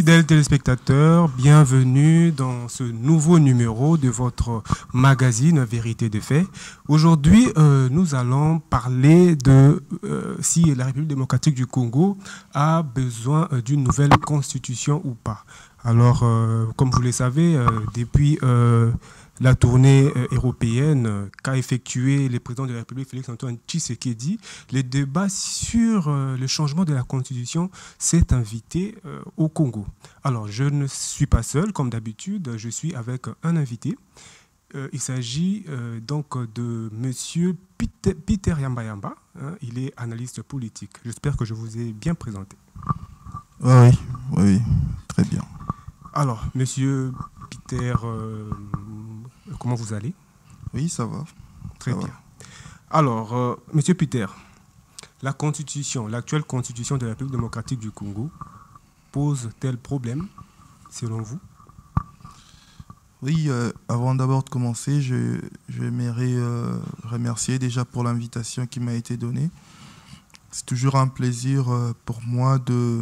Fidèles téléspectateurs, bienvenue dans ce nouveau numéro de votre magazine Vérité de fait. Aujourd'hui, nous allons parler de si la République démocratique du Congo a besoin d'une nouvelle constitution ou pas. Alors, comme vous le savez, depuis la tournée européenne qu'a effectuée le président de la République, Félix-Antoine Tshisekedi, le débat sur le changement de la Constitution s'est invité au Congo. Alors, je ne suis pas seul, comme d'habitude, je suis avec un invité. Il s'agit donc de Monsieur Peter Yamba-Yamba. Hein, il est analyste politique. J'espère que je vous ai bien présenté. Oui, très bien. Alors, Monsieur Peter, comment vous allez? Oui, ça va. Très bien. Alors, Monsieur Peter, la Constitution, l'actuelle Constitution de la République démocratique du Congo pose-t-elle problème, selon vous? Oui, avant d'abord de commencer, j'aimerais remercier déjà pour l'invitation qui m'a été donnée. C'est toujours un plaisir pour moi de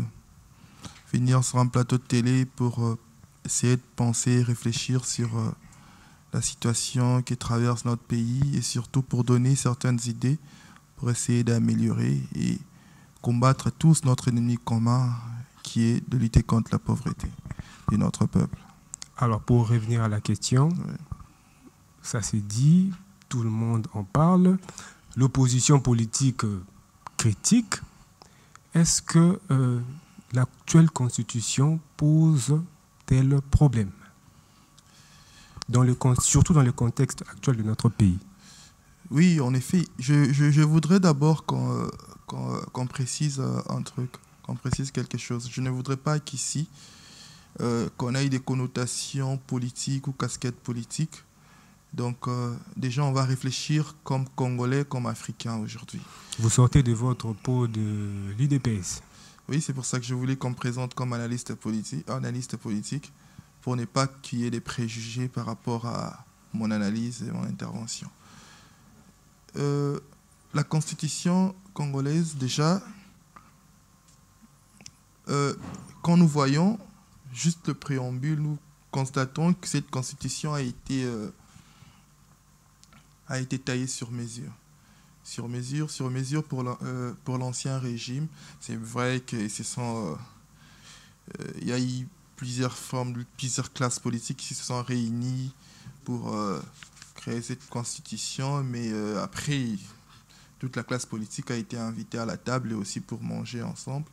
venir sur un plateau de télé pour essayer de penser et réfléchir sur la situation qui traverse notre pays et surtout pour donner certaines idées pour essayer d'améliorer et combattre tous notre ennemi commun qui est de lutter contre la pauvreté de notre peuple. Alors, pour revenir à la question, ça s'est dit, tout le monde en parle, l'opposition politique critique. Est-ce que l'actuelle Constitution pose-t-elle problème, surtout dans le contexte actuel de notre pays? Oui, en effet. Je voudrais d'abord qu'on précise un truc, qu'on précise quelque chose. Je ne voudrais pas qu'ici, qu'on ait des connotations politiques ou casquettes politiques. Donc, déjà, on va réfléchir comme Congolais, comme Africains aujourd'hui. Vous sortez de votre peau de l'UDPS. Oui, c'est pour ça que je voulais qu'on me présente comme analyste politique, pour ne pas qu'il y ait des préjugés par rapport à mon analyse et mon intervention. La constitution congolaise, déjà, quand nous voyons juste le préambule, nous constatons que cette constitution a été taillée sur mesure. Sur mesure pour l'ancien régime. C'est vrai que il y a eu plusieurs classes politiques qui se sont réunies pour créer cette constitution, mais après, toute la classe politique a été invitée à la table et aussi pour manger ensemble.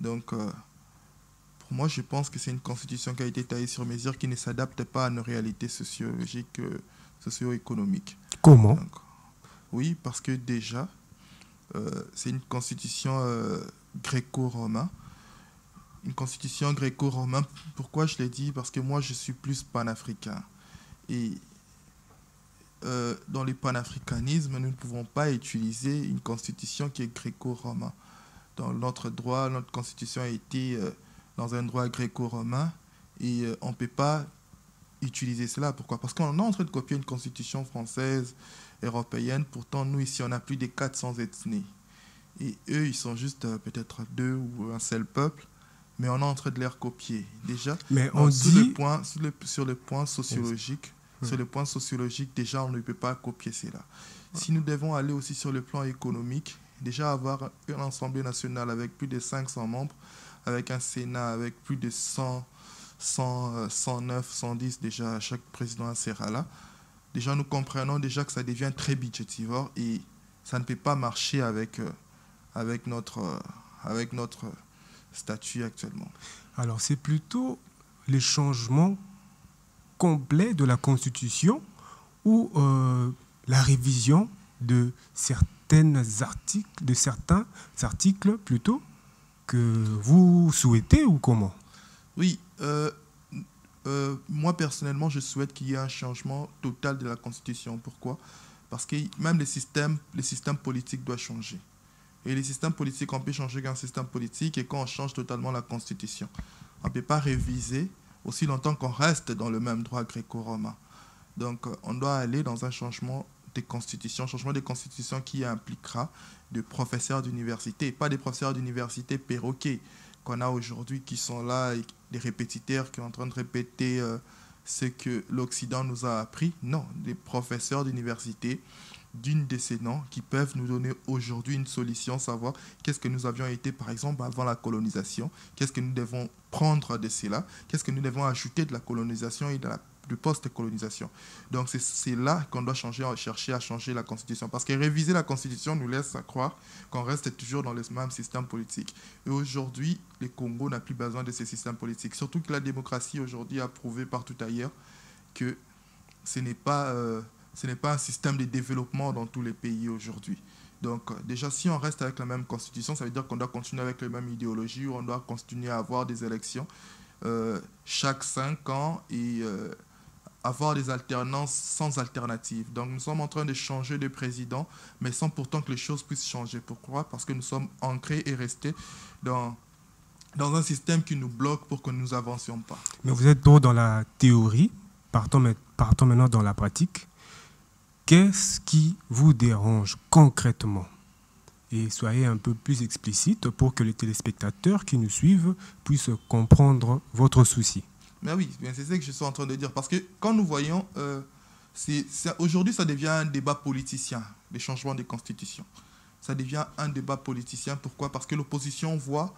Donc, pour moi, je pense que c'est une constitution qui a été taillée sur mesure, qui ne s'adapte pas à nos réalités sociologiques, socio-économiques. Comment? Donc, oui, parce que déjà, c'est une constitution gréco-romaine. Une constitution gréco-romaine, pourquoi je l'ai dit? Parce que moi, je suis plus panafricain. Et dans le panafricanisme, nous ne pouvons pas utiliser une constitution qui est gréco-romaine. Dans notre droit, notre constitution a été dans un droit gréco-romain et on ne peut pas utiliser cela. Pourquoi? Parce qu'on est en train de copier une constitution française, européenne. Pourtant, nous, ici, on a plus de 400 ethnies. Et eux, ils sont juste peut-être 2 ou un seul peuple. Mais on est en train de les recopier. Déjà, mais on dit... sur le point sociologique, sur le point sociologique, déjà, on ne peut pas copier cela. Si nous devons aller aussi sur le plan économique, déjà avoir une Assemblée nationale avec plus de 500 membres, avec un Sénat avec plus de 109, 110, déjà, chaque président sera là. Déjà, nous comprenons déjà que ça devient très budgétivore et ça ne peut pas marcher avec notre statut actuellement. Alors, c'est plutôt les changements complets de la Constitution ou la révision de certains articles plutôt que vous souhaitez ou comment? Oui, moi personnellement, je souhaite qu'il y ait un changement total de la Constitution. Pourquoi? Parce que même le système politique doit changer. Et les systèmes politiques, on peut changer qu'un système politique et quand on change totalement la Constitution. On ne peut pas réviser aussi longtemps qu'on reste dans le même droit gréco-romain. Donc, on doit aller dans un changement de constitution qui impliquera des professeurs d'université, pas des professeurs d'université perroquets, qu'on a aujourd'hui qui sont là, et des répétiteurs qui sont en train de répéter ce que l'Occident nous a appris. Non, des professeurs d'université d'une décennie qui peuvent nous donner aujourd'hui une solution, savoir qu'est-ce que nous avions été, par exemple, avant la colonisation, qu'est-ce que nous devons prendre de cela, qu'est-ce que nous devons ajouter de la colonisation et de post-colonisation. Donc c'est là qu'on doit chercher à changer la Constitution. Parce que réviser la Constitution nous laisse à croire qu'on reste toujours dans le même système politique. Et aujourd'hui, le Congo n'a plus besoin de ces systèmes politiques. Surtout que la démocratie aujourd'hui a prouvé partout ailleurs que ce n'est pas un système de développement dans tous les pays aujourd'hui. Donc déjà, si on reste avec la même constitution, ça veut dire qu'on doit continuer avec la même idéologie, ou on doit continuer à avoir des élections chaque 5 ans et avoir des alternances sans alternative. Donc nous sommes en train de changer de président, mais sans pourtant que les choses puissent changer. Pourquoi? Parce que nous sommes ancrés et restés dans un système qui nous bloque pour que nous n'avancions pas. Mais vous êtes trop dans la théorie, partons maintenant dans la pratique. Qu'est-ce qui vous dérange concrètement? Et soyez un peu plus explicite pour que les téléspectateurs qui nous suivent puissent comprendre votre souci. Mais oui, c'est ce que je suis en train de dire. Parce que quand nous voyons, aujourd'hui, ça devient un débat politicien, les changements des constitutions. Ça devient un débat politicien. Pourquoi? Parce que l'opposition voit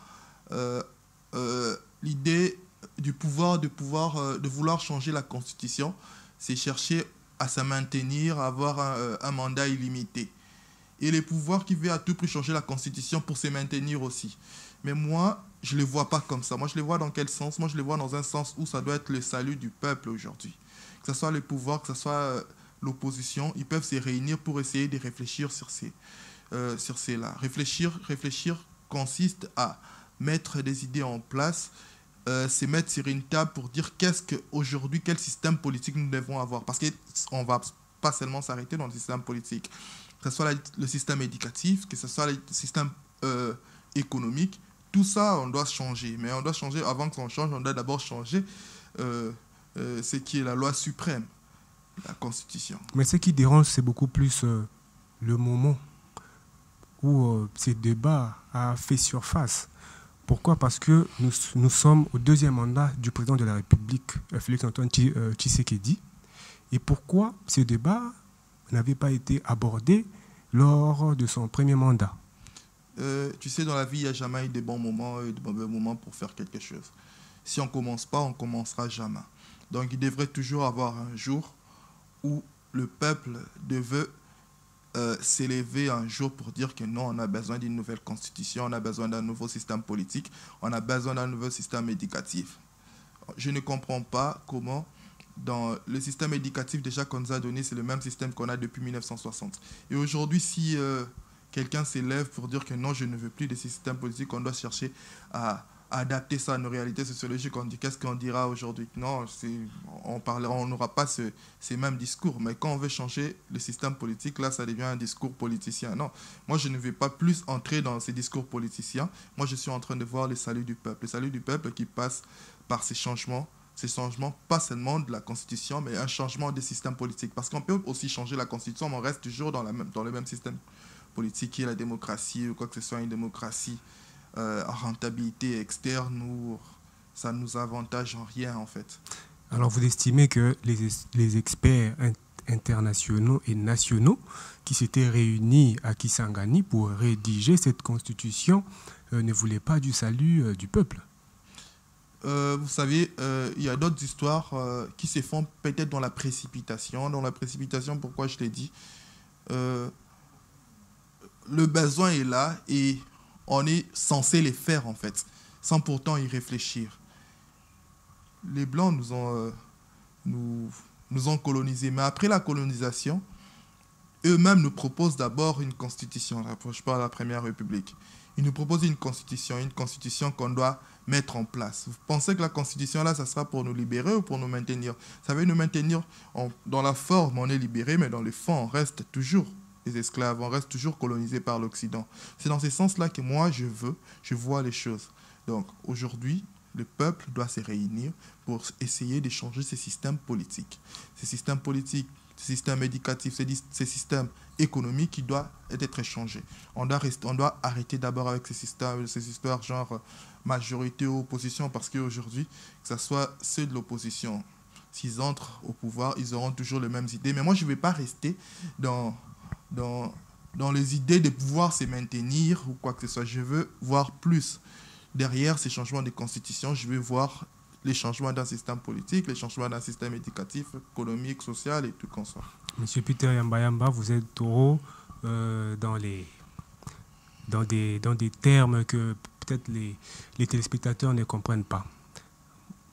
l'idée de vouloir changer la constitution, c'est chercher à se maintenir, à avoir un mandat illimité. Et les pouvoirs qui veulent à tout prix changer la constitution pour se maintenir aussi. Mais moi, je ne les vois pas comme ça. Moi, je les vois dans quel sens? Moi, je les vois dans un sens où ça doit être le salut du peuple aujourd'hui. Que ce soit le pouvoir, que ce soit l'opposition, ils peuvent se réunir pour essayer de réfléchir sur cela. Réfléchir consiste à mettre des idées en place, se mettre sur une table pour dire qu'aujourd'hui, quel système politique nous devons avoir. Parce qu'on ne va pas seulement s'arrêter dans le système politique. Que ce soit le système éducatif, que ce soit le système économique, tout ça, on doit changer. Mais on doit changer, avant qu'on change, on doit d'abord changer ce qui est la loi suprême, la Constitution. Mais ce qui dérange, c'est beaucoup plus le moment où ce débat a fait surface. Pourquoi? Parce que nous sommes au deuxième mandat du président de la République, Félix-Antoine Tshisekedi. Et pourquoi ce débat n'avait pas été abordé lors de son premier mandat? Tu sais, dans la vie, il n'y a jamais eu de bons moments et de mauvais moments pour faire quelque chose. Si on ne commence pas, on ne commencera jamais. Donc il devrait toujours avoir un jour où le peuple devait s'élever un jour pour dire que non, on a besoin d'une nouvelle constitution, on a besoin d'un nouveau système politique, on a besoin d'un nouveau système éducatif. Je ne comprends pas comment, dans le système éducatif déjà qu'on nous a donné, c'est le même système qu'on a depuis 1960. Et aujourd'hui, si quelqu'un s'élève pour dire que non, je ne veux plus de ce système politique, on doit chercher à adapter ça à nos réalités sociologiques. On dit qu'est-ce qu'on dira aujourd'hui? Non, on n'aura pas ces mêmes discours. Mais quand on veut changer le système politique, là, ça devient un discours politicien. Non, moi, je ne vais pas plus entrer dans ces discours politiciens. Moi, je suis en train de voir le salut du peuple. Le salut du peuple qui passe par ces changements, pas seulement de la Constitution, mais un changement des systèmes politiques. Parce qu'on peut aussi changer la Constitution, mais on reste toujours dans le même système politique qui est la démocratie, ou quoi que ce soit une démocratie à rentabilité externe, où ça ne nous avantage en rien en fait. Alors vous estimez que les experts internationaux et nationaux qui s'étaient réunis à Kisangani pour rédiger cette constitution ne voulaient pas du salut du peuple? Vous savez, il y a d'autres histoires qui se font peut-être dans la précipitation. Dans la précipitation, pourquoi je l'ai dit, le besoin est là et on est censé les faire en fait, sans pourtant y réfléchir. Les Blancs nous ont colonisés, mais après la colonisation, eux-mêmes nous proposent d'abord une constitution. Je parle de la Première République. Ils nous proposent une constitution qu'on doit mettre en place. Vous pensez que la constitution là, ça sera pour nous libérer ou pour nous maintenir? Ça veut nous maintenir dans la forme, on est libéré, mais dans le fond, on reste toujours des esclaves, on reste toujours colonisés par l'Occident. C'est dans ce sens-là que moi, je vois les choses. Donc, aujourd'hui, le peuple doit se réunir pour essayer de changer ces systèmes politiques. Ces systèmes politiques, ce système éducatif, ce système économique qui doit être changé. On doit arrêter d'abord avec ces histoires genre majorité ou opposition, parce qu'aujourd'hui, que ce soit ceux de l'opposition, s'ils entrent au pouvoir, ils auront toujours les mêmes idées. Mais moi, je ne vais pas rester dans les idées de pouvoir se maintenir ou quoi que ce soit. Je veux voir plus. Derrière ces changements de constitution, je veux voir les changements d'un système politique, les changements d'un système éducatif, économique, social et tout comme ça. Monsieur Peter Yamba, vous êtes trop dans des termes que peut-être les téléspectateurs ne comprennent pas.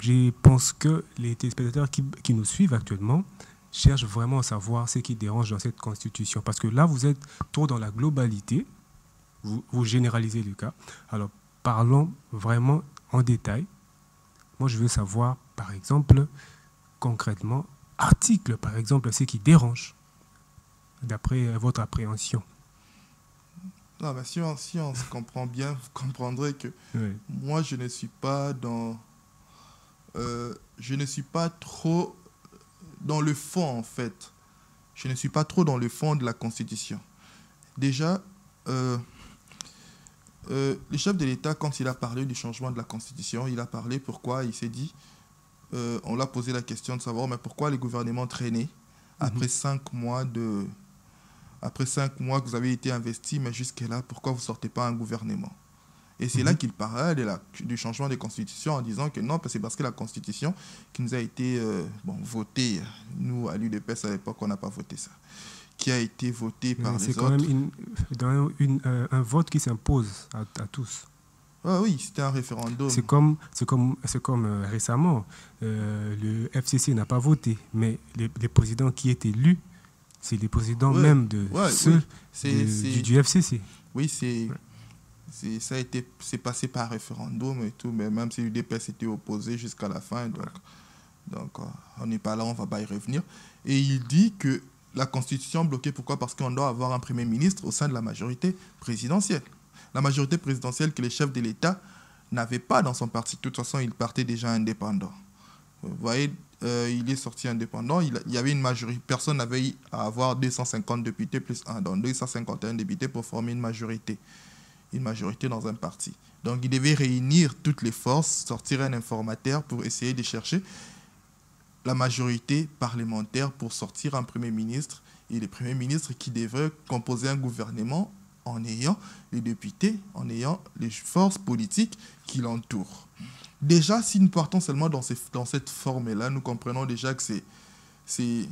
Je pense que les téléspectateurs qui nous suivent actuellement cherchent vraiment à savoir ce qui dérange dans cette constitution. Parce que là, vous êtes trop dans la globalité, vous généralisez le cas. Alors, parlons vraiment en détail. Moi, je veux savoir, par exemple, concrètement, article, par exemple, ce qui dérange, d'après votre appréhension. Non, mais si on se comprend bien, vous comprendrez que moi, je ne suis pas je ne suis pas trop dans le fond, en fait. Je ne suis pas trop dans le fond de la Constitution. Déjà, le chef de l'État, quand il a parlé du changement de la Constitution, il a parlé pourquoi, il s'est dit, on l'a posé la question de savoir, mais pourquoi les gouvernements traînaient après 5 mois que vous avez été investis, mais jusque-là, pourquoi vous ne sortez pas un gouvernement? Et c'est là qu'il parlait du changement des constitutions en disant que non, c'est parce que la constitution qui nous a été votée, nous à l'UDPS à l'époque, on n'a pas voté ça, qui a été votée par les autres. C'est quand même un vote qui s'impose à tous. Ah oui, c'était un référendum. C'est comme récemment, le FCC n'a pas voté, mais les présidents qui étaient élus, c'est les présidents même de ceux du FCC. Oui, c'est passé par référendum et tout, mais même si l'UDPS était opposé jusqu'à la fin, donc on n'est pas là, on ne va pas y revenir. Et il dit que la Constitution bloquée, pourquoi? Parce qu'on doit avoir un Premier ministre au sein de la majorité présidentielle. La majorité présidentielle que les chefs de l'État n'avaient pas dans son parti. De toute façon, il partait déjà indépendant. Vous voyez, il est sorti indépendant. Il y avait une majorité. Personne n'avait à avoir 250 députés plus 1, donc 251 députés pour former une majorité dans un parti. Donc, il devait réunir toutes les forces, sortir un informateur pour essayer de chercher la majorité parlementaire pour sortir un Premier ministre et le Premier ministre qui devrait composer un gouvernement en ayant les députés, en ayant les forces politiques qui l'entourent. Déjà, si nous partons seulement dans cette forme-là, nous comprenons déjà que c'est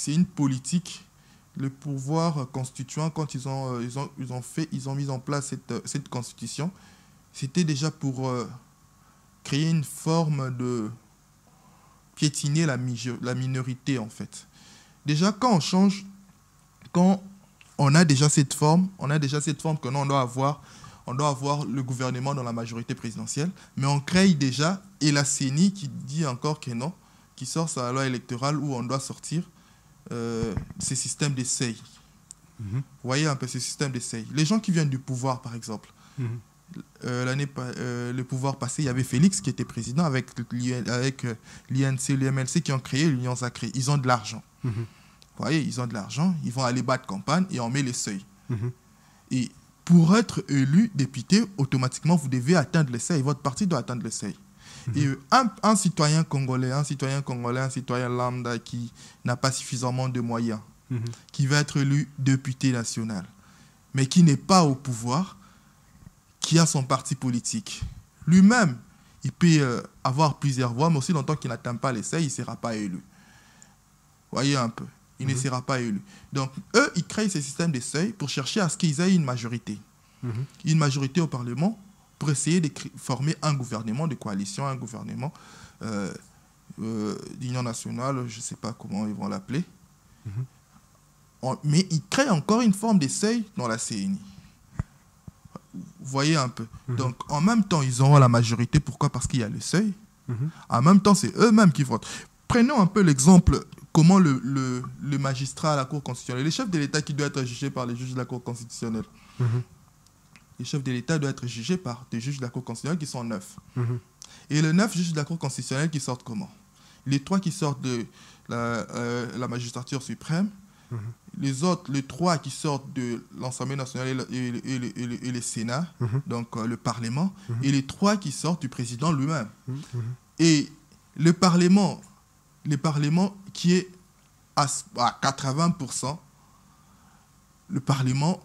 une politique. Le pouvoir constituant, quand ils ont mis en place cette constitution, c'était déjà pour créer une forme de piétiner la minorité, en fait. Déjà, quand on a déjà cette forme, que non, on doit avoir le gouvernement dans la majorité présidentielle, mais on crée déjà, et la CENI qui dit encore que non, qui sort sa loi électorale où on doit sortir ces systèmes d'essai. Vous voyez un peu ces systèmes d'essai. Les gens qui viennent du pouvoir, par exemple, le pouvoir passé, il y avait Félix qui était président avec l'INC, l'UMLC qui ont créé l'Union sacrée. Ils ont de l'argent. Vous voyez, ils ont de l'argent, ils vont aller battre campagne et on met les seuils. Et pour être élu député, automatiquement, vous devez atteindre les seuils. Votre parti doit atteindre les seuils. Et un citoyen congolais, un citoyen lambda qui n'a pas suffisamment de moyens, qui va être élu député national, mais qui n'est pas au pouvoir, qui a son parti politique. Lui-même, il peut avoir plusieurs voix, mais aussi longtemps qu'il n'atteint pas les seuils, il ne sera pas élu. Voyez un peu, il ne sera pas élu. Donc, eux, ils créent ces systèmes de seuils pour chercher à ce qu'ils aient une majorité. Une majorité au Parlement, pour essayer de former un gouvernement de coalition, un gouvernement d'union nationale, je ne sais pas comment ils vont l'appeler. Mais ils créent encore une forme de seuil dans la CENI. Vous voyez un peu. Donc, en même temps, ils auront la majorité. Pourquoi? Parce qu'il y a le seuil. En même temps, c'est eux-mêmes qui votent. Prenons un peu l'exemple, comment le magistrat à la Cour constitutionnelle, le chef de l'État qui doit être jugé par les juges de la Cour constitutionnelle, les chefs de l'État doivent être jugés par des juges de la Cour constitutionnelle qui sont 9. Et les 9 juges de la Cour constitutionnelle qui sortent comment? les 3 qui sortent de la magistrature suprême, les 3 qui sortent de l'Assemblée nationale et le Sénat, donc le Parlement, et les 3 qui sortent du président lui-même. Et le Parlement qui est à 80%, le Parlement,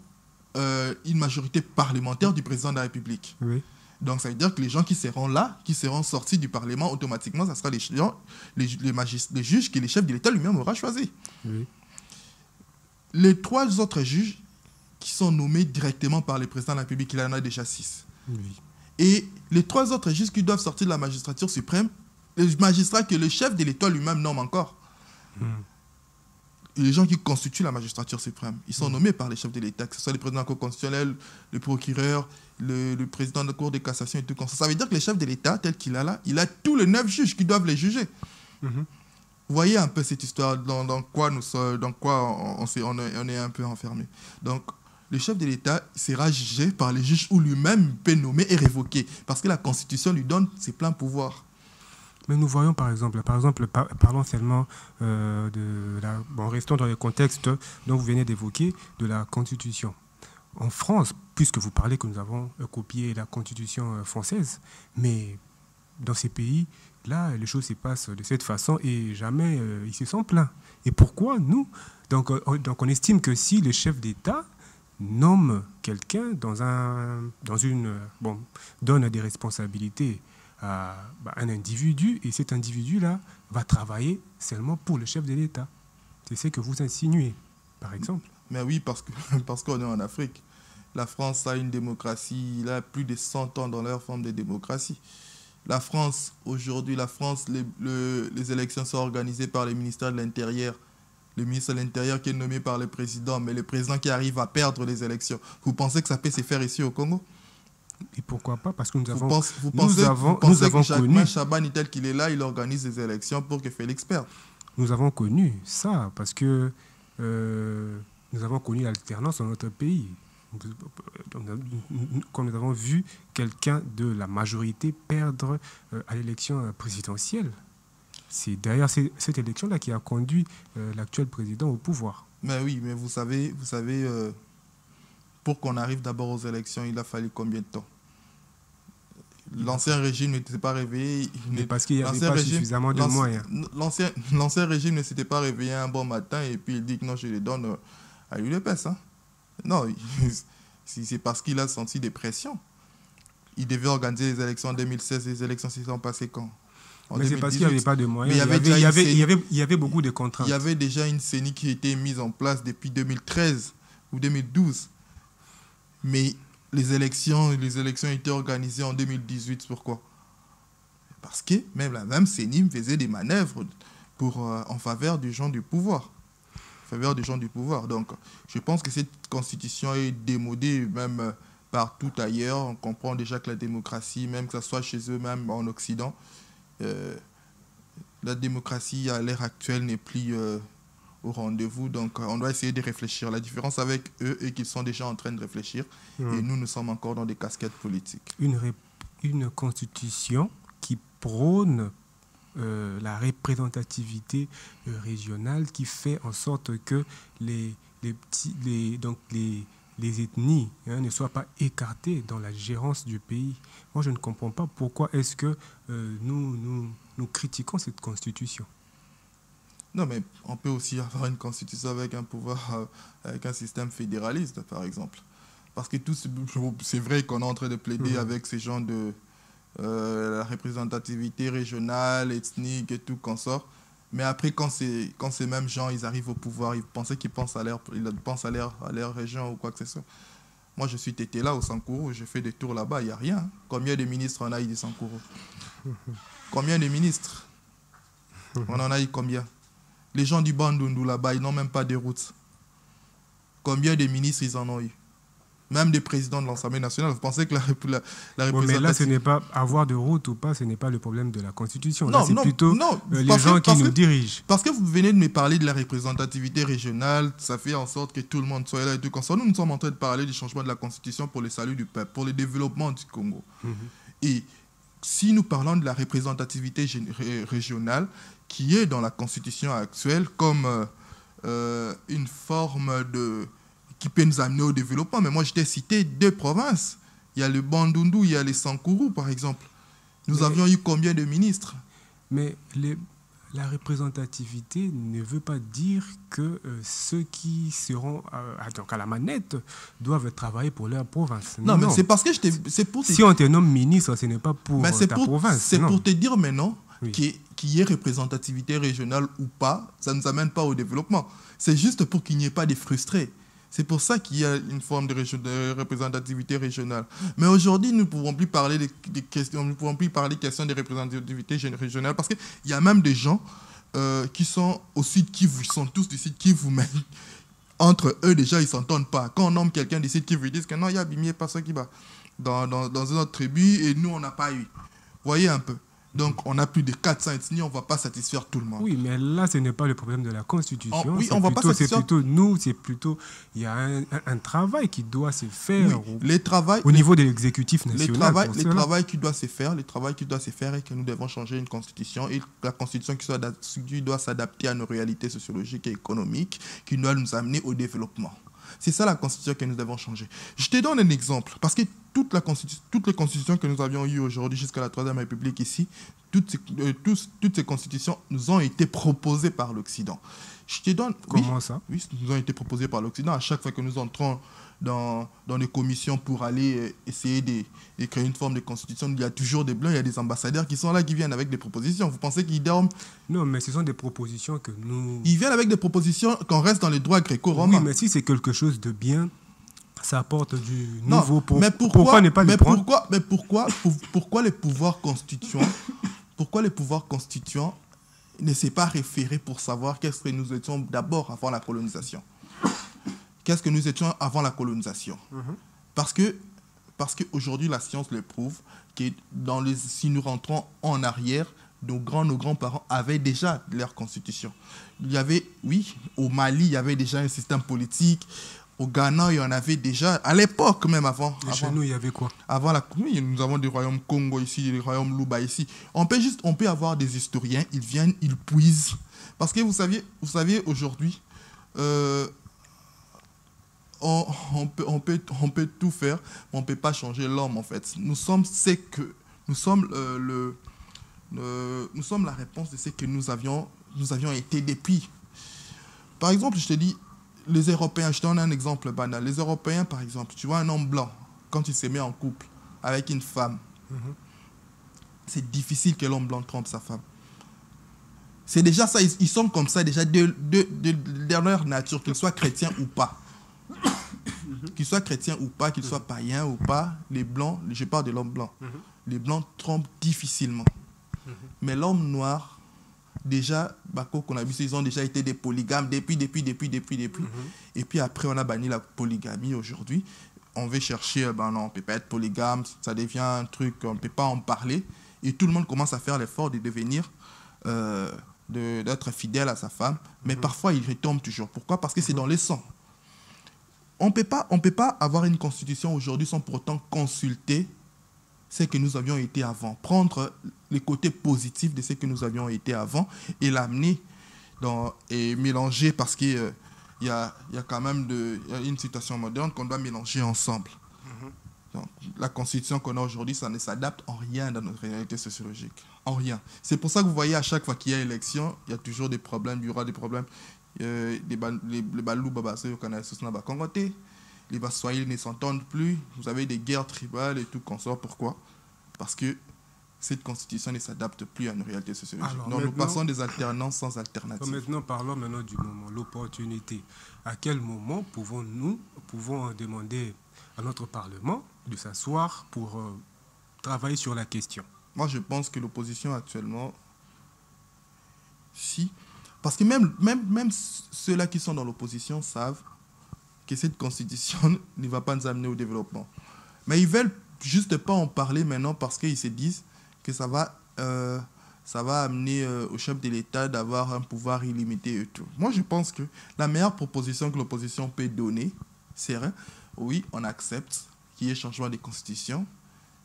une majorité parlementaire du président de la République. Oui. Donc ça veut dire que les gens qui seront là, qui seront sortis du Parlement, automatiquement, ça sera les juges que le chef de l'État lui-même aura choisi. Oui. Les 3 autres juges qui sont nommés directement par le président de la République, il en a déjà 6. Oui. Et les 3 autres juges qui doivent sortir de la magistrature suprême, les magistrats que le chef de l'État lui-même nomme encore. Et les gens qui constituent la magistrature suprême, ils sont nommés par les chefs de l'État, que ce soit le président de la Cour constitutionnelle, le procureur, le président de la Cour de cassation et tout comme ça. Ça veut dire que le chef de l'État, tel qu'il a là, il a tous les 9 juges qui doivent les juger. Vous voyez un peu cette histoire dans quoi on est un peu enfermé. Donc, le chef de l'État sera jugé par les juges ou lui-même peut nommer et révoquer. Parce que la Constitution lui donne ses pleins pouvoirs. Mais nous voyons par exemple parlons seulement restons dans le contexte dont vous venez d'évoquer, de la Constitution. En France, puisque vous parlez que nous avons copié la Constitution française, mais dans ces pays, là, les choses se passent de cette façon et jamais ils se sont plaints. Et pourquoi nous ? Donc on estime que si le chef d'État nomme quelqu'un donne des responsabilités à un individu, et cet individu-là va travailler seulement pour le chef de l'État. C'est ce que vous insinuez, par exemple. Mais oui, parce qu'on est en Afrique. La France a une démocratie, il a plus de 100 ans dans leur forme de démocratie. La France, aujourd'hui, les élections sont organisées par le ministère de l'Intérieur. Le ministre de l'Intérieur qui est nommé par le président, mais le président qui arrive à perdre les élections. Vous pensez que ça peut se faire ici au Congo ? Et pourquoi pas ? Parce que nous avons que connu Chabani, tel qu'il est là, il organise des élections pour que Félix perde. Nous avons connu ça parce que nous avons connu l'alternance dans notre pays. Comme nous avons vu quelqu'un de la majorité perdre à l'élection présidentielle. C'est d'ailleurs cette élection-là qui a conduit l'actuel président au pouvoir. Mais oui, mais vous savez, pour qu'on arrive d'abord aux élections, il a fallu combien de temps ? L'ancien régime ne s'était pas réveillé. Parce qu'il n'y avait pas suffisamment de moyens. L'ancien régime ne s'était pas réveillé un bon matin et puis il dit que non, je les donne à l'UDPS. Hein. Non, c'est parce qu'il a senti des pressions. Il devait organiser les élections en 2016. Les élections se sont passées quand ? Mais c'est parce qu'il n'y avait pas de moyens. Il y avait beaucoup de contraintes. Il y avait déjà une CENI qui était mise en place depuis 2013 ou 2012. Mais les élections étaient organisées en 2018. Pourquoi ? Parce que même la même CENI faisait des manœuvres en faveur des gens du pouvoir. Donc, je pense que cette constitution est démodée même partout ailleurs. On comprend déjà que la démocratie, même que ce soit chez eux, même en Occident, la démocratie à l'ère actuelle n'est plus au rendez-vous. Donc, on doit essayer de réfléchir. La différence avec eux est qu'ils sont déjà en train de réfléchir et nous sommes encore dans des casquettes politiques. Une constitution qui prône la représentativité régionale, qui fait en sorte que les ethnies ne soient pas écartées dans la gérance du pays. Moi, je ne comprends pas pourquoi est-ce que nous critiquons cette constitution. Non, mais on peut aussi avoir une constitution avec un pouvoir, avec un système fédéraliste, par exemple. Parce que c'est vrai qu'on est en train de plaider avec ces gens de la représentativité régionale, ethnique et tout consort. Mais après, quand ces mêmes gens, ils arrivent au pouvoir, ils pensent à leur région ou quoi que ce soit. Moi, je suis tété là au Sankourou, je fais des tours là-bas, il n'y a rien. Hein. Combien de ministres on a eu du Sankourou ? Combien de ministres ? On en a eu combien ? Les gens du Bandundu là-bas, ils n'ont même pas de routes. Combien de ministres ils en ont eu ? Même des présidents de l'Assemblée nationale. Vous pensez que la représentation... Mais là, ce n'est pas avoir de route ou pas, ce n'est pas le problème de la Constitution. Là, c'est plutôt les gens qui nous dirigent. Parce que vous venez de me parler de la représentativité régionale, ça fait en sorte que tout le monde soit là et tout comme ça. Nous sommes en train de parler du changement de la Constitution pour le salut du peuple, pour le développement du Congo. Et si nous parlons de la représentativité régionale, qui est dans la constitution actuelle comme une forme qui peut nous amener au développement. Mais moi, je t'ai cité 2 provinces. Il y a le Bandundu, il y a les Sankourou, par exemple. Nous avions eu combien de ministres? Mais la représentativité ne veut pas dire que ceux qui seront à la manette doivent travailler pour leur province. Non, mais c'est parce que si on te nomme ministre, ce n'est pas pour ta province. C'est pour te dire maintenant qu'il y ait représentativité régionale ou pas, ça ne nous amène pas au développement. C'est juste pour qu'il n'y ait pas de frustrés. C'est pour ça qu'il y a une forme de représentativité régionale. Mais aujourd'hui, nous ne pouvons plus parler des questions, nous ne pouvons plus parler de questions de représentativité régionale parce qu'il y a même des gens qui sont au sud Kivu, ils sont tous du sud Kivu, mais entre eux déjà, ils ne s'entendent pas. Quand on nomme quelqu'un du sud Kivu, ils disent que non, il y a Bimi et pas ça qui va dans une autre tribu et nous, on n'a pas eu. Vous voyez un peu. Donc, on a plus de 400 ethnies, on ne va pas satisfaire tout le monde. Oui, mais là, ce n'est pas le problème de la Constitution. Oui, on va pas satisfaire... C'est plutôt, il y a un travail qui doit se faire au niveau de l'exécutif national. Le travail qui doit se faire et que nous devons changer une Constitution. Et la Constitution qui doit s'adapter à nos réalités sociologiques et économiques, qui doit nous amener au développement. C'est ça la Constitution que nous devons changer. Je te donne un exemple, parce que toutes les constitutions que nous avions eues aujourd'hui jusqu'à la Troisième République ici, toutes ces constitutions nous ont été proposées par l'Occident. Je te donne... Comment ça? Oui, nous ont été proposées par l'Occident. À chaque fois que nous entrons dans des commissions pour aller essayer de créer une forme de constitution, il y a toujours des blancs, il y a des ambassadeurs qui sont là, qui viennent avec des propositions. Vous pensez qu'ils dorment? Non, mais ce sont des propositions que nous... Ils viennent avec des propositions qu'on reste dans les droits gréco-romains. Oui, mais si c'est quelque chose de bien, ça apporte du nouveau. Pourquoi ne pas le prendre? Pourquoi les pouvoirs constituants ne s'est pas référé pour savoir qu'est-ce que nous étions d'abord avant la colonisation? Qu'est-ce que nous étions avant la colonisation? Parce qu'aujourd'hui, la science le prouve, que si nous rentrons en arrière, nos grands-parents avaient déjà leur constitution. Il y avait, oui, au Mali, il y avait déjà un système politique. Au Ghana, il y en avait déjà, à l'époque même avant. Chez nous, il y avait quoi? Oui, nous avons des royaumes Congo ici, des royaumes Luba ici. On peut avoir des historiens, ils viennent, ils puisent. Parce que vous savez aujourd'hui, on peut tout faire, mais on ne peut pas changer l'homme en fait. Nous sommes la réponse de ce que nous avions été depuis. Par exemple, je te dis, les Européens, je te donne un exemple banal. Les Européens, par exemple, tu vois un homme blanc, quand il se met en couple avec une femme, c'est difficile que l'homme blanc trompe sa femme. C'est déjà ça, ils sont comme ça déjà de leur nature, qu'ils soient chrétiens ou pas. Qu'ils soient chrétiens ou pas, qu'ils soient païens ou pas, les blancs, je parle de l'homme blanc, les blancs trompent difficilement. Mais l'homme noir, déjà, qu'on a vu, ils ont déjà été des polygames depuis. Et puis après, on a banni la polygamie aujourd'hui. On veut chercher, non, on ne peut pas être polygame, ça devient un truc, on ne peut pas en parler. Et tout le monde commence à faire l'effort de devenir, d'être fidèle à sa femme. Mais parfois, il retombe toujours. Pourquoi? Parce que c'est dans le sang. On ne peut pas avoir une constitution aujourd'hui sans pour autant consulter ce que nous avions été avant. Prendre les côtés positifs de ce que nous avions été avant et l'amener et mélanger parce qu'il y a quand même une situation moderne qu'on doit mélanger ensemble. Donc, la constitution qu'on a aujourd'hui, ça ne s'adapte en rien dans notre réalité sociologique. En rien. C'est pour ça que vous voyez à chaque fois qu'il y a élection, il y a toujours des problèmes, il y aura des problèmes. Les balous babasé au Canada, les Baswahili ne s'entendent plus, vous avez des guerres tribales et tout consort. Pourquoi? Parce que cette constitution ne s'adapte plus à nos réalités sociologiques. Donc nous passons des alternances sans alternative. Maintenant, parlons du moment, l'opportunité. À quel moment pouvons demander à notre Parlement de s'asseoir pour travailler sur la question? Moi, je pense que l'opposition actuellement, parce que même ceux-là qui sont dans l'opposition savent que cette constitution ne va pas nous amener au développement. Mais ils veulent juste pas en parler maintenant parce qu'ils se disent que ça va amener au chef de l'État d'avoir un pouvoir illimité et tout. Moi, je pense que la meilleure proposition que l'opposition peut donner, c'est oui, on accepte qu'il y ait changement de constitution,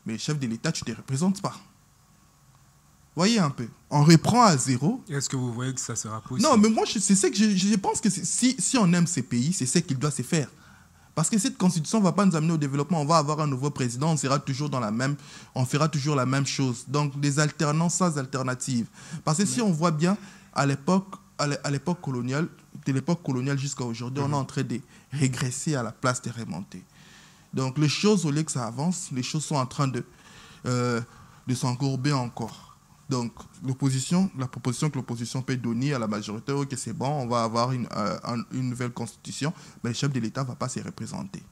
mais le chef de l'État, tu ne te représentes pas. Voyez un peu. On reprend à zéro. Est-ce que vous voyez que ça sera possible? Non, mais moi, c'est ça que je pense que si on aime ces pays, c'est ce qu'il doit se faire. Parce que cette constitution ne va pas nous amener au développement. On va avoir un nouveau président, on sera toujours on fera toujours la même chose. Donc, des alternances sans alternative. Parce que si on voit bien, à l'époque coloniale, de l'époque coloniale jusqu'à aujourd'hui, on est en train de régresser à la place de remonter. Donc, les choses, au lieu que ça avance, les choses sont en train de s'encourber encore. Donc, la proposition que l'opposition peut donner à la majorité, ok, c'est bon, on va avoir une nouvelle constitution, mais le chef de l'État ne va pas se représenter.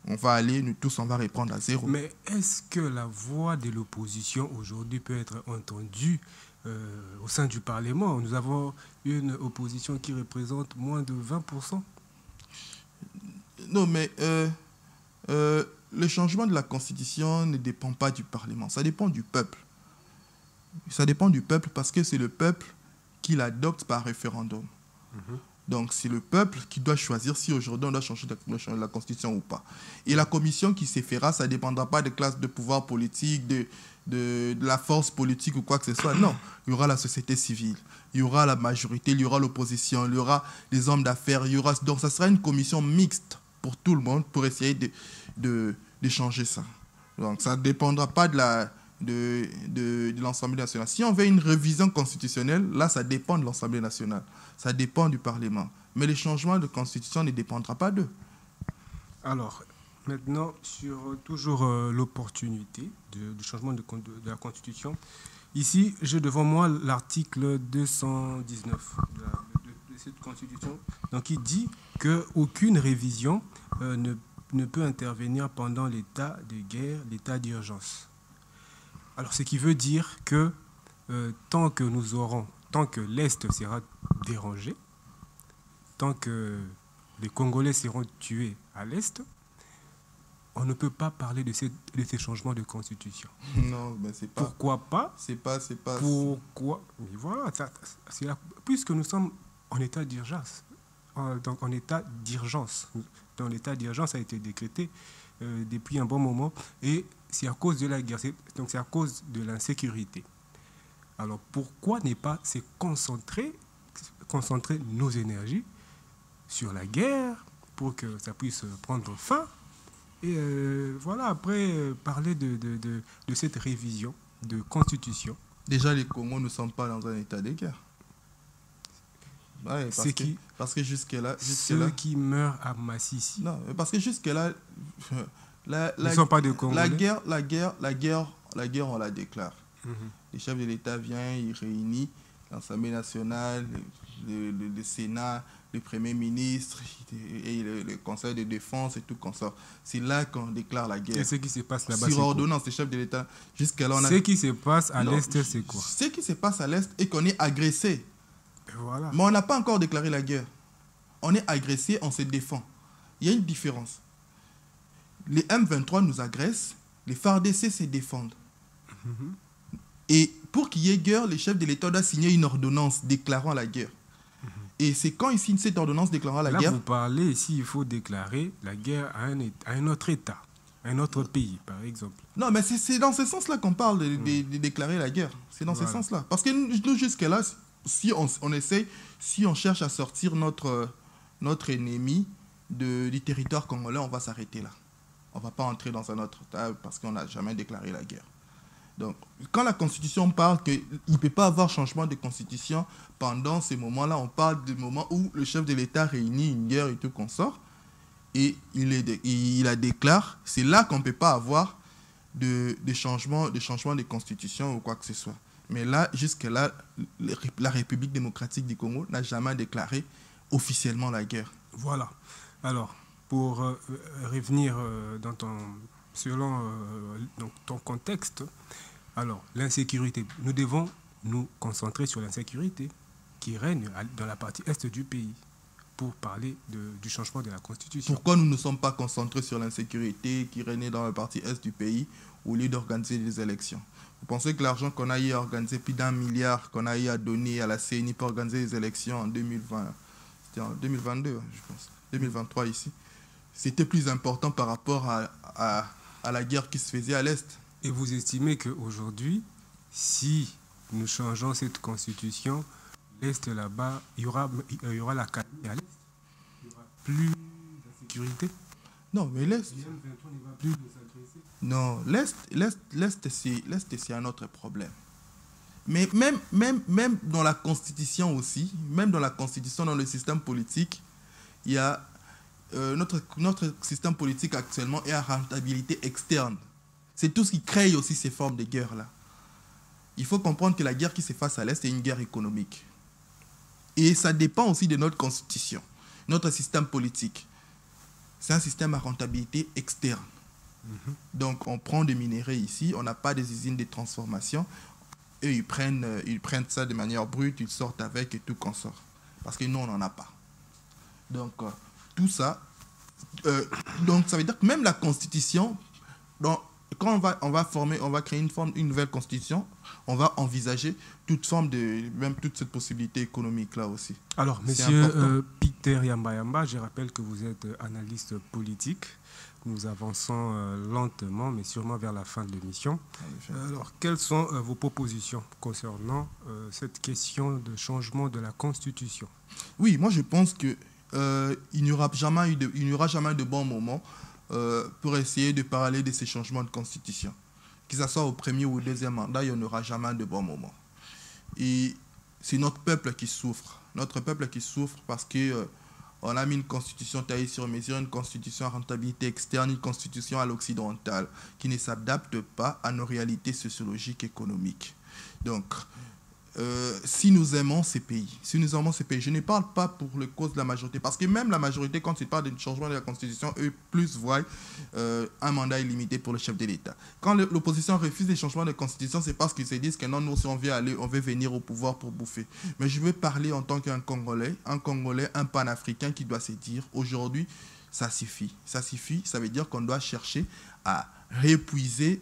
On va aller, nous tous, on va reprendre à zéro. Mais est-ce que la voix de l'opposition aujourd'hui peut être entendue au sein du Parlement? Nous avons une opposition qui représente moins de 20%. Non, mais le changement de la constitution ne dépend pas du Parlement, ça dépend du peuple. Ça dépend du peuple parce que c'est le peuple qui l'adopte par référendum. Donc, c'est le peuple qui doit choisir si aujourd'hui on doit changer la constitution ou pas. Et la commission qui se fera, ça ne dépendra pas des classes de pouvoir politique, de la force politique ou quoi que ce soit. Non, il y aura la société civile, il y aura la majorité, il y aura l'opposition, il y aura les hommes d'affaires. Donc, ça sera une commission mixte pour tout le monde pour essayer de changer ça. Donc, ça ne dépendra pas de l'Assemblée nationale. Si on veut une révision constitutionnelle, là, ça dépend de l'Assemblée nationale. Ça dépend du Parlement. Mais les changements de constitution ne dépendront pas d'eux. Alors, maintenant, sur toujours l'opportunité du changement de la Constitution. Ici, j'ai devant moi l'article 219 de cette Constitution, donc il dit qu'aucune révision ne peut intervenir pendant l'état de guerre, l'état d'urgence. Alors, ce qui veut dire que tant que l'Est sera dérangé, tant que les Congolais seront tués à l'Est, on ne peut pas parler de ces changements de constitution. Non, mais c'est pas. Pourquoi pas? C'est pas. Pourquoi? Mais voilà, puisque nous sommes en état d'urgence. Donc, en état d'urgence. Dans l'état d'urgence a été décrété depuis un bon moment. Et c'est à cause de la guerre. Donc, c'est à cause de l'insécurité. Alors, pourquoi ne pas se concentrer nos énergies sur la guerre pour que ça puisse prendre fin? Et voilà, après, parler de cette révision de constitution. Déjà, les Congos ne sont pas dans un état de guerre. Ouais, parce que jusque-là... Ceux qui meurent à Massissi. Non, parce que jusque-là... Ils ne sont pas des Congolais. La guerre, on la déclare. Le chef de l'État vient, il réunit l'Assemblée nationale, le Sénat, le Premier ministre et le Conseil de défense et tout comme ça. C'est là qu'on déclare la guerre. Et ce qui se passe là-bas, sur ordonnance du chef de l'État. Jusqu'à-là, ce qui se passe à l'Est, c'est quoi? Ce qui se passe à l'Est est qu'on est agressé. Voilà. Mais on n'a pas encore déclaré la guerre. On est agressé, on se défend. Il y a une différence. Les M23 nous agressent, les FARDC se défendent. Et pour qu'il y ait guerre, le chef de l'État doit signer une ordonnance déclarant la guerre. Et c'est quand il signe cette ordonnance déclarant la guerre... Là, vous parlez ici, il faut déclarer la guerre à un autre État, à un autre pays, par exemple. Non, mais c'est dans ce sens-là qu'on parle de déclarer la guerre. C'est dans ce sens-là. Parce que nous, jusque-là, si on essaie, si on cherche à sortir notre ennemi du territoire congolais, on va s'arrêter là. On ne va pas entrer dans un autre État parce qu'on n'a jamais déclaré la guerre. Donc, quand la Constitution parle qu'il ne peut pas avoir changement de Constitution pendant ces moments-là, on parle du moment où le chef de l'État réunit une guerre et tout qu'on sort, et il la déclare. C'est là qu'on ne peut pas avoir de changement de Constitution ou quoi que ce soit. Mais là, jusque-là, la République démocratique du Congo n'a jamais déclaré officiellement la guerre. Voilà. Alors, pour revenir selon ton contexte, alors l'insécurité, nous devons nous concentrer sur l'insécurité qui règne dans la partie est du pays pour parler du changement de la Constitution. Pourquoi nous ne sommes pas concentrés sur l'insécurité qui règne dans la partie est du pays au lieu d'organiser des élections? Vous pensez que l'argent qu'on a eu à organiser, plus d'1 milliard qu'on a eu à donner à la CENI pour organiser les élections en 2020, c'était en 2022, je pense, 2023 ici, c'était plus important par rapport à la guerre qui se faisait à l'Est? Et vous estimez qu'aujourd'hui, si nous changeons cette constitution, l'Est là-bas, il y aura la calme à l'Est. Il n'y aura plus de sécurité. Non, mais l'Est... Le M23 ne va plus nous agresser. Non, l'Est, c'est un autre problème. Mais même dans la Constitution aussi, même dans la Constitution, dans le système politique, il y a notre système politique actuellement est à rentabilité externe. C'est tout ce qui crée aussi ces formes de guerre-là. Il faut comprendre que la guerre qui se passe à l'Est est une guerre économique. Et ça dépend aussi de notre Constitution, notre système politique. C'est un système à rentabilité externe. Donc on prend des minéraux ici, on n'a pas des usines de transformation. Eux, ils prennent ça de manière brute, ils sortent avec et tout consort. Parce que nous, on n'en a pas. Donc, tout ça, donc ça veut dire que même la Constitution, quand on va créer une nouvelle Constitution, on va envisager même toute cette possibilité économique-là aussi. Alors, monsieur Peter Yamba, je rappelle que vous êtes analyste politique. Nous avançons lentement, mais sûrement vers la fin de l'émission. Alors, quelles sont vos propositions concernant cette question de changement de la Constitution? Oui, moi je pense qu'il n'y aura jamais de bon moment pour essayer de parler de ces changements de Constitution. Que ce soit au premier ou au deuxième mandat, il n'y aura jamais de bon moment. Et c'est notre peuple qui souffre. Notre peuple qui souffre parce que... on a mis une constitution taillée sur mesure, une constitution à rentabilité externe, une constitution à l'occidentale, qui ne s'adapte pas à nos réalités sociologiques et économiques. Donc, si nous aimons ces pays, je ne parle pas pour le cause de la majorité, parce que même la majorité, quand il parle d'un changement de la constitution, eux plus voient un mandat illimité pour le chef de l'État. Quand l'opposition refuse les changements de constitution, c'est parce qu'ils se disent que non, nous, si on veut venir au pouvoir pour bouffer. Mais je veux parler en tant qu'un Congolais, un panafricain qui doit se dire, aujourd'hui, ça suffit. Ça suffit, ça veut dire qu'on doit chercher à réépuiser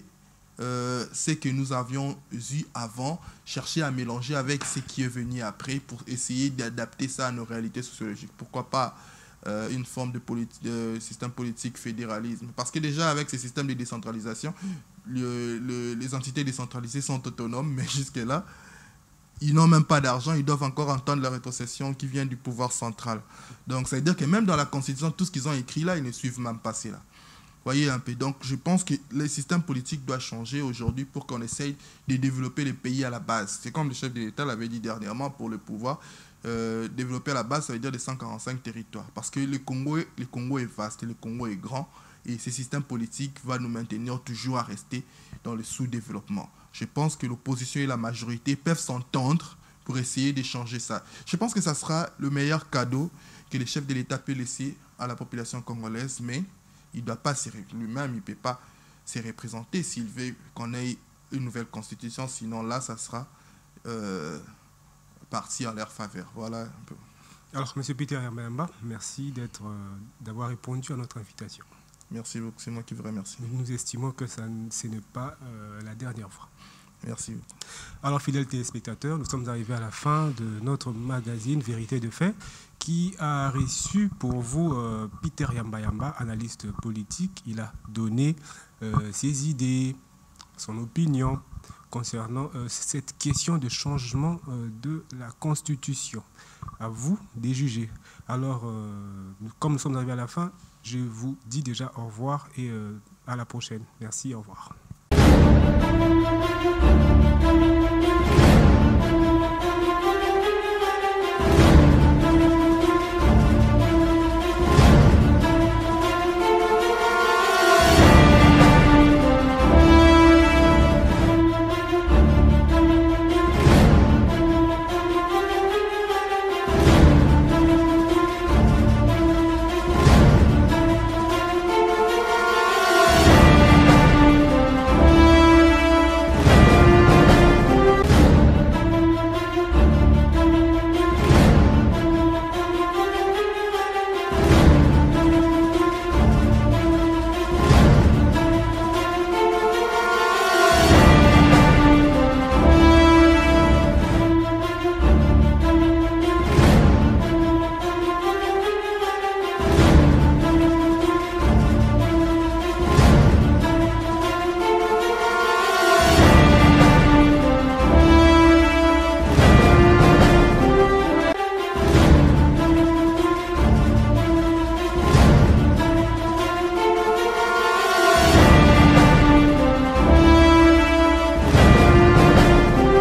ce que nous avions eu avant, chercher à mélanger avec ce qui est venu après pour essayer d'adapter ça à nos réalités sociologiques. Pourquoi pas une forme de système politique fédéralisme? Parce que déjà, avec ces systèmes de décentralisation, les entités décentralisées sont autonomes, mais jusque-là, ils n'ont même pas d'argent, ils doivent encore entendre la rétrocession qui vient du pouvoir central. Donc, ça veut dire que même dans la Constitution, tout ce qu'ils ont écrit là, ils ne suivent même pas cela. Voyez un peu. Donc, je pense que le système politique doit changer aujourd'hui pour qu'on essaye de développer les pays à la base. C'est comme le chef de l'État l'avait dit dernièrement pour le pouvoir. Développer à la base, ça veut dire les 145 territoires. Parce que le Congo est vaste, le Congo est grand. Et ce système politique va nous maintenir toujours à rester dans le sous-développement. Je pense que l'opposition et la majorité peuvent s'entendre pour essayer de changer ça. Je pense que ça sera le meilleur cadeau que le chef de l'État peut laisser à la population congolaise, mais il ne doit pas lui-même, il ne peut pas se représenter s'il veut qu'on ait une nouvelle constitution. Sinon, là, ça sera parti en leur faveur. Voilà un peu. Alors, M. Peter Yamba, merci d'avoir répondu à notre invitation. Merci beaucoup, c'est moi qui vous remercie. Nous estimons que ce n'est pas la dernière fois. Merci. Alors, fidèles téléspectateurs, nous sommes arrivés à la fin de notre magazine Vérité de fait, qui a reçu pour vous Peter Yamba, analyste politique. Il a donné ses idées, son opinion concernant cette question de changement de la Constitution. À vous de juger. Alors, comme nous sommes arrivés à la fin, je vous dis déjà au revoir et à la prochaine. Merci, au revoir.